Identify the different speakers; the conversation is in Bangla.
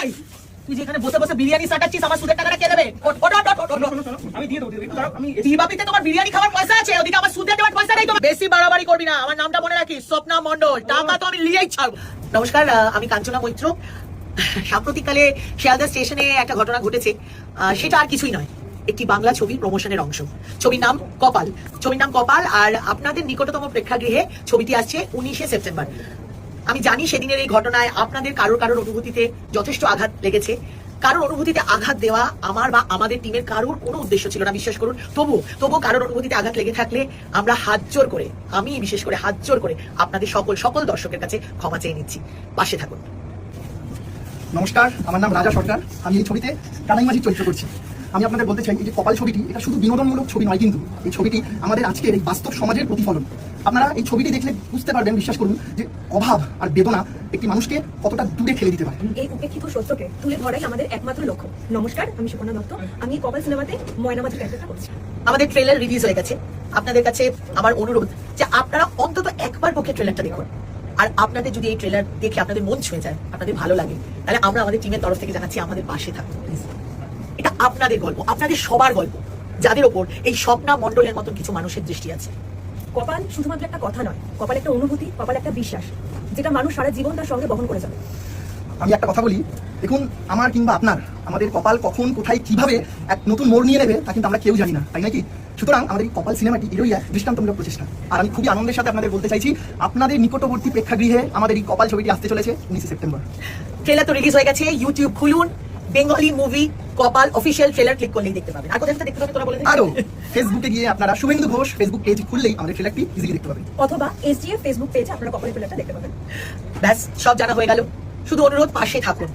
Speaker 1: এই তুই যেখানে বসে বসে বিরিয়ানি সাটাচ্ছিস আমার সুদের টাকাটা কে দেবে?
Speaker 2: আমি দিয়ে দেবো আমি
Speaker 1: দিবাপিতে তোমার বিরিয়ানি খাওয়ার পয়সা আছে, ওদিকে আমার সুদের দেওয়ার পয়সা নেই। তোমার বেশি বাড়াবাড়ি করবি না, আমার নামটা মনে রাখিস, স্বপ্না মণ্ডল। টাকা তো আমি নিয়েই ছাড়বো। নমস্কার, আমি কাঞ্চনা মৈত্র। সাম্প্রতিককালে শিয়ালদা স্টেশনে একটা ঘটনা ঘটেছে, সেটা আর কিছুই নয়, একটি বাংলা ছবির প্রমোশনের অংশ। ছবির নাম কপাল। আর আপনাদের নিকটতম প্রেক্ষাগৃহে ছবিটি আসছে 19শে সেপ্টেম্বর। আমি জানি সেদিনের এই ঘটনায় আপনাদের কারোর অনুভূতিতে যথেষ্ট আঘাত লেগেছে। কারোর অনুভূতিতে আঘাত দেওয়া আমার বা আমাদের টিমের কারোর কোনো উদ্দেশ্য ছিল না, বিশ্বাস করুন। তবু কারোর অনুভূতিতে আঘাত লেগে থাকলে আমরা হাত জোর করে, আমি বিশেষ করে হাত জোর করে আপনাদের সকল দর্শকের কাছে ক্ষমা চেয়ে নিচ্ছি। পাশে থাকুন।
Speaker 2: নমস্কার, আমার নাম রাজা সরকার। আমি এই ছবিতে কানাই মাঝির চরিত্র করছি। আমি আপনাদের বলতে চাই, এই যে কপাল ছবিটি, এটা শুধু বিনোদনমূলক ছবি নয়, কিন্তু এই ছবিটি আমাদের আজকের এই বাস্তব সমাজের প্রতিফলন। আপনারা এই ছবিটি দেখলে বুঝতে পারবেন, বিশ্বাস করুন, যে অভাব আর বেদনা একটি মানুষকে কতটা দূরে ঠেলে দিতে পারে।
Speaker 3: এই উপেক্ষিত সত্যকে তুলে ধরাই আমাদের একমাত্র লক্ষ্য। নমস্কার, আমি সুকন্যা দত্ত। আমি কপাল সিনেমাতে ময়না মাঝির ক্যারেক্টারটা করছি।
Speaker 1: আমাদের ট্রেলার রিলিজ হয়ে গেছে। আপনাদের কাছে আমার অনুরোধ যে আপনারা অন্তত একবার পক্ষে ট্রেলারটা দেখুন। আর আপনাদের যদি এই ট্রেলার দেখে আপনাদের মন ছুঁয়ে যায়, আপনাদের ভালো লাগে, তাহলে আমরা আমাদের টিমের তরফ থেকে জানাচ্ছি আমাদের পাশে থাকুন প্লিজ। এটা আপনাদের গল্প, আপনাদের সবার গল্প, যাদের ওপর এই স্বপ্না মণ্ডলের মতো কিছু মানুষের দৃষ্টি আছে।
Speaker 3: কপাল শুধুমাত্র একটা কথা নয়, কপাল একটা অনুভূতি, কপাল একটা বিশ্বাস, যেটা মানুষ সারা জীবন তার সঙ্গে বহন করে যাবে।
Speaker 2: আমি একটা কথা বলি, দেখুন, আমার কিংবা আমাদের কপাল কখন কোথায় কিভাবে এক নতুন মোড় নিয়ে নেবে তা কিন্তু আমরা কেউ জানি না, তাই নাকি? সুতরাং আমাদের এই কপাল সিনেমাটি এরই এক দৃষ্টান্তমূলক প্রচেষ্টা। আর আমি খুবই আনন্দের সাথে আপনাদের বলতে চাইছি, আপনাদের নিকটবর্তী প্রেক্ষাগৃহে আমাদের এই কপাল ছবিটি আসতে চলেছে 19শে সেপ্টেম্বর।
Speaker 1: ট্রেলার তো রিলিজ হয়ে গেছে, ইউটিউব খুলুন, বেঙ্গলি মুভি কপাল অফিসিয়াল ট্রেলার ক্লিক করলেই দেখতে পাবেন। আর কোথায় দেখতে পাবেন তোরা বলে দে।
Speaker 2: আরো ফেসবুকে গিয়ে আপনারা শুভেন্দু ঘোষ ফেসবুক পেজ খুললেই আমাদের ট্রেলারটি ইজিলি দেখতে পাবেন,
Speaker 3: অথবা SGF ফেসবুক পেজে আপনারা কপালের ট্রেলারটা দেখতে পাবেন।
Speaker 1: ব্যাস, সব জানা হয়ে গেল। শুধু অনুরোধ, পাশে থাকুন।